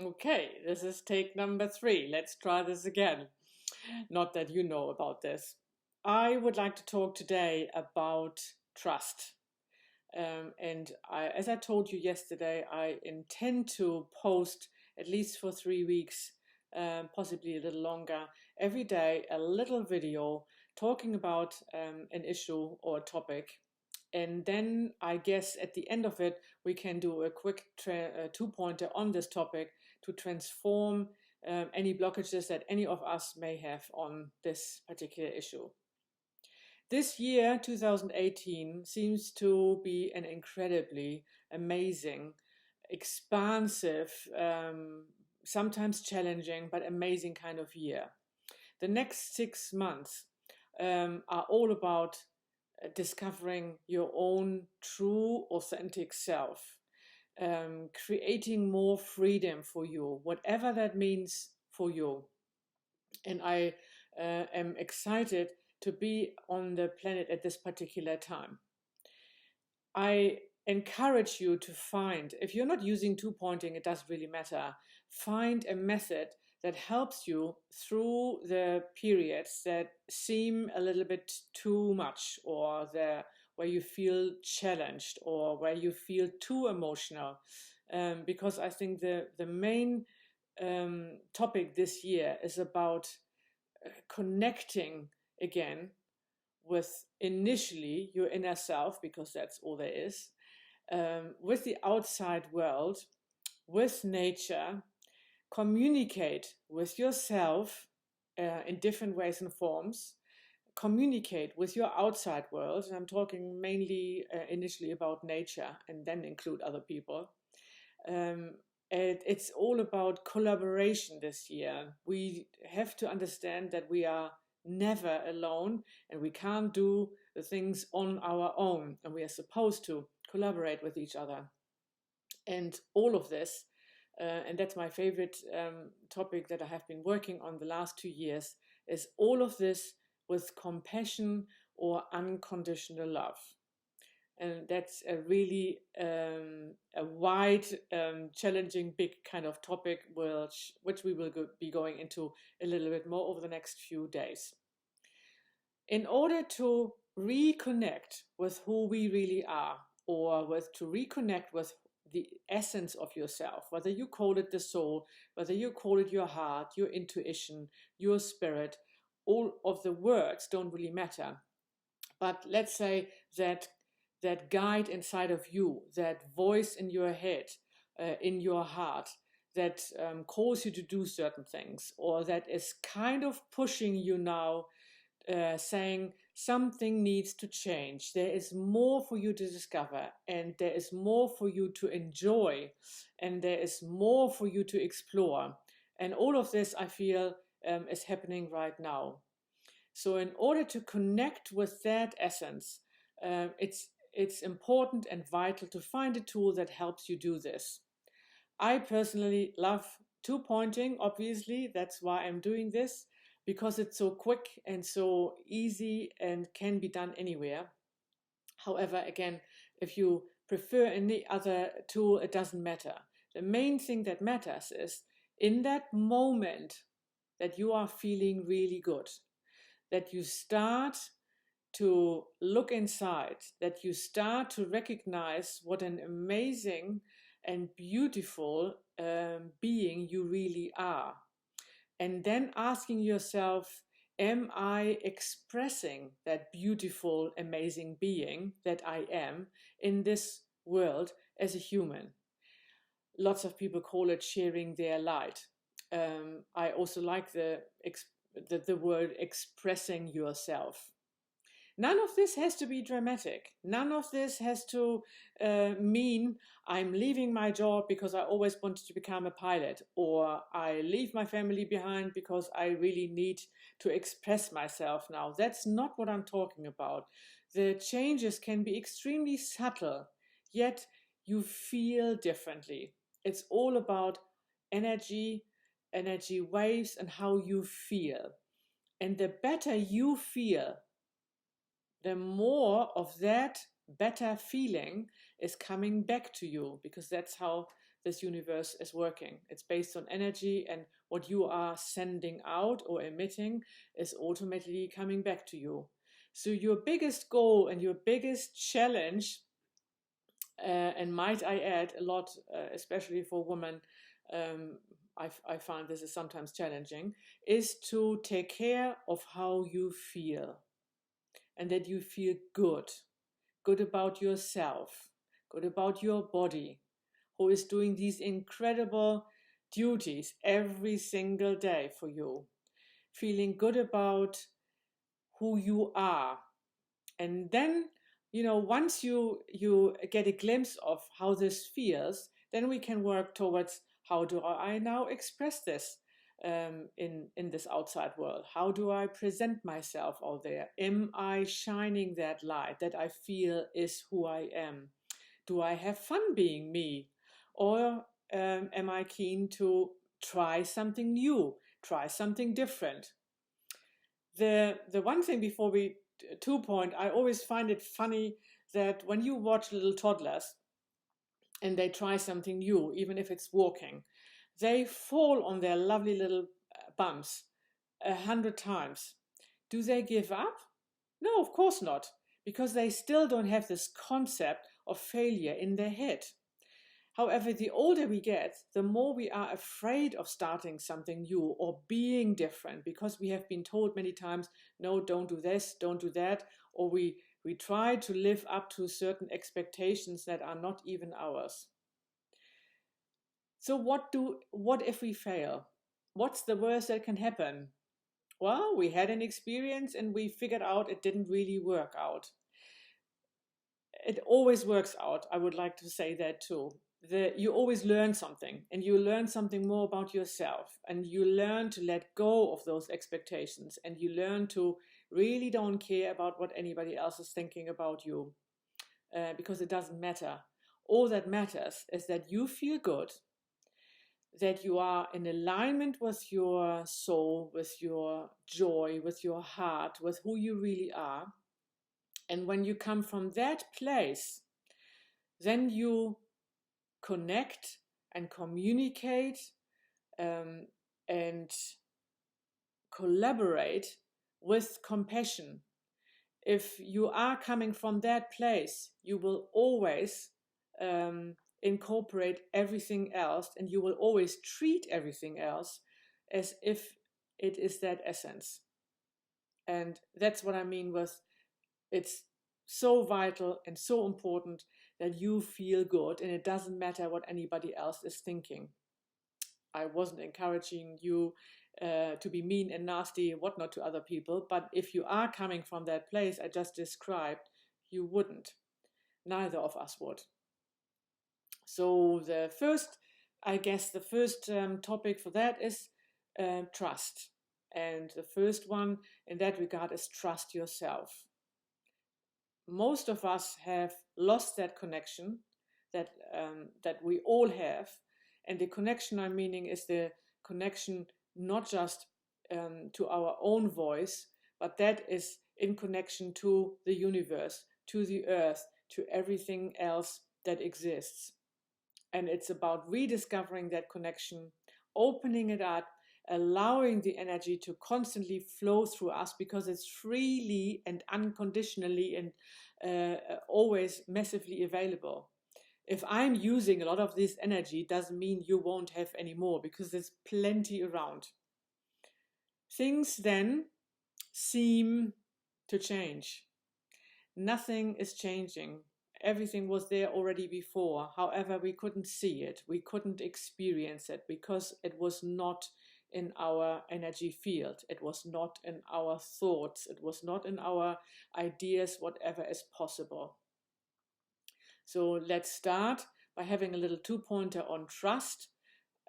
Okay, this is take number 3. Let's try this again. Not that you know about this. I would like to talk today about trust. As I told you yesterday, I intend to post at least for 3 weeks, possibly a little longer, every day a little video talking about an issue or a topic. And then I guess at the end of it, we can do a quick two-pointer on this topic to transform any blockages that any of us may have on this particular issue. This year, 2018, seems to be an incredibly amazing, expansive, sometimes challenging, but amazing kind of year. The next 6 months are all about discovering your own true, authentic self, creating more freedom for you, whatever that means for you. And I am excited to be on the planet at this particular time. I encourage you to find, if you're not using two-pointing, it doesn't really matter, find a method that helps you through the periods that seem a little bit too much, or where you feel challenged, or where you feel too emotional. Because I think the main topic this year is about connecting again with initially your inner self, because that's all there is, with the outside world, with nature, communicate with yourself in different ways and forms, communicate with your outside world, and I'm talking mainly initially about nature and then include other people. It's all about collaboration this year. We have to understand that we are never alone and we can't do the things on our own, and we are supposed to collaborate with each other. And all of this, and that's my favorite topic that I have been working on the last 2 years, is all of this with compassion or unconditional love. And that's a really a wide, challenging, big kind of topic, which we will be going into a little bit more over the next few days. In order to reconnect with who we really are, or to reconnect with the essence of yourself, whether you call it the soul, whether you call it your heart, your intuition, your spirit, all of the words don't really matter. But let's say that guide inside of you, that voice in your head, in your heart, that calls you to do certain things, or that is kind of pushing you now, saying something needs to change. There is more for you to discover, and there is more for you to enjoy, and there is more for you to explore. And all of this, I feel, is happening right now. So in order to connect with that essence, it's important and vital to find a tool that helps you do this. I personally love two-pointing, obviously. That's why I'm doing this, because it's so quick and so easy and can be done anywhere. However, again, if you prefer any other tool, it doesn't matter. The main thing that matters is in that moment that you are feeling really good, that you start to look inside, that you start to recognize what an amazing and beautiful being you really are. And then asking yourself, am I expressing that beautiful, amazing being that I am in this world as a human? Lots of people call it sharing their light. I also like the word expressing yourself. None of this has to be dramatic. None of this has to mean I'm leaving my job because I always wanted to become a pilot, or I leave my family behind because I really need to express myself now. That's not what I'm talking about. The changes can be extremely subtle, yet you feel differently. It's all about energy, energy waves, and how you feel. And the better you feel, the more of that better feeling is coming back to you, because that's how this universe is working. It's based on energy, and what you are sending out or emitting is automatically coming back to you. So your biggest goal and your biggest challenge, and might I add a lot, especially for women, um, I find this is sometimes challenging, is to take care of how you feel, and that you feel good about yourself, good about your body, who is doing these incredible duties every single day for you, feeling good about who you are. And then, once you get a glimpse of how this feels, then we can work towards, how do I now express this in this outside world? How do I present myself out there? Am I shining that light that I feel is who I am? Do I have fun being me? Or am I keen to try something new, try something different? The one thing before we 2 point, I always find it funny that when you watch little toddlers and they try something new, even if it's walking, they fall on their lovely little bumps 100 times. Do they give up? No, of course not, because they still don't have this concept of failure in their head. However, the older we get, the more we are afraid of starting something new or being different, because we have been told many times, no, don't do this, don't do that, or we try to live up to certain expectations that are not even ours. So what if we fail? What's the worst that can happen? Well, we had an experience and we figured out it didn't really work out. It always works out. I would like to say that too. You always learn something, and you learn something more about yourself, and you learn to let go of those expectations, and you learn to really don't care about what anybody else is thinking about you, because it doesn't matter. All that matters is that you feel good, that you are in alignment with your soul, with your joy, with your heart, with who you really are. And when you come from that place, then you connect and communicate and collaborate with compassion. If you are coming from that place, you will always incorporate everything else, and you will always treat everything else as if it is that essence. And that's what I mean with, it's so vital and so important that you feel good, and it doesn't matter what anybody else is thinking. I wasn't encouraging you to be mean and nasty and whatnot to other people, but if you are coming from that place I just described, you wouldn't. Neither of us would. So the first topic for that is trust. And the first one in that regard is trust yourself. Most of us have lost that connection that we all have, and the connection I'm meaning is the connection not just to our own voice, but that is in connection to the universe, to the earth, to everything else that exists. And it's about rediscovering that connection, opening it up, allowing the energy to constantly flow through us, because it's freely and unconditionally and always massively available. If I'm using a lot of this energy, doesn't mean you won't have any more, because there's plenty around. Things then seem to change. Nothing is changing. Everything was there already before. However, we couldn't see it. We couldn't experience it because it was not in our energy field. It was not in our thoughts. It was not in our ideas, whatever is possible. So let's start by having a little 2-pointer on trust.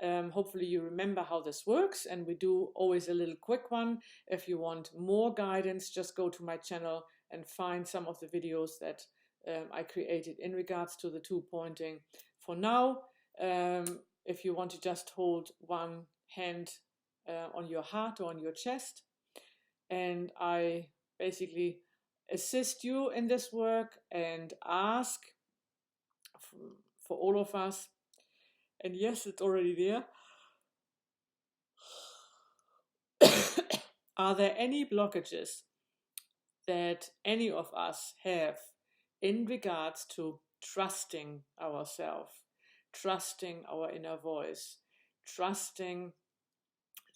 Hopefully you remember how this works, and we do always a little quick one. If you want more guidance, just go to my channel and find some of the videos that I created in regards to the 2-pointing. For now, if you want to just hold one hand on your heart or on your chest, and I basically assist you in this work and ask for all of us And yes, it's already there. Are there any blockages that any of us have in regards to trusting ourselves, trusting our inner voice, trusting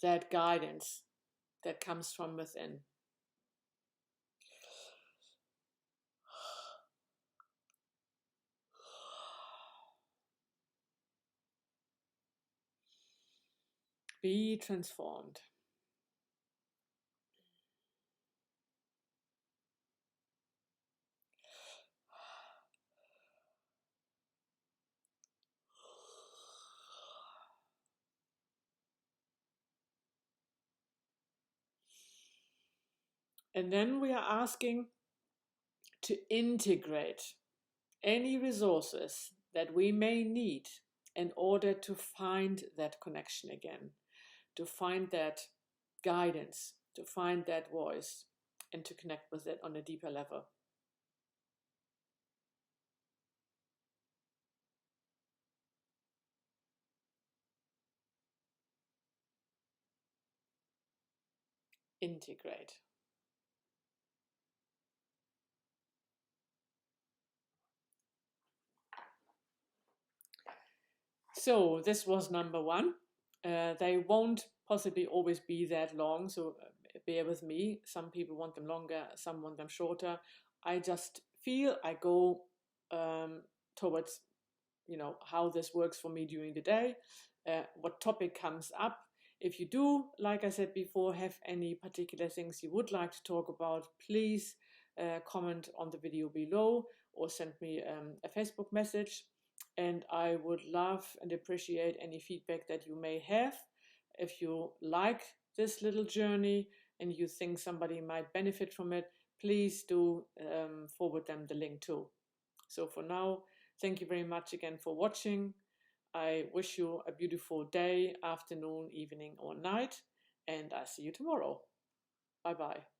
that guidance that comes from within? Be transformed. And then we are asking to integrate any resources that we may need in order to find that connection again, to find that guidance, to find that voice, and to connect with it on a deeper level. Integrate. So this was number one. They won't possibly always be that long, so bear with me. Some people want them longer, some want them shorter. I just feel I go towards, how this works for me during the day, what topic comes up. If you do, like I said before, have any particular things you would like to talk about, please comment on the video below or send me a Facebook message. And I would love and appreciate any feedback that you may have. If you like this little journey and you think somebody might benefit from it, please do forward them the link too. So for now, thank you very much again for watching. I wish you a beautiful day, afternoon, evening, or night, and I see you tomorrow. Bye bye.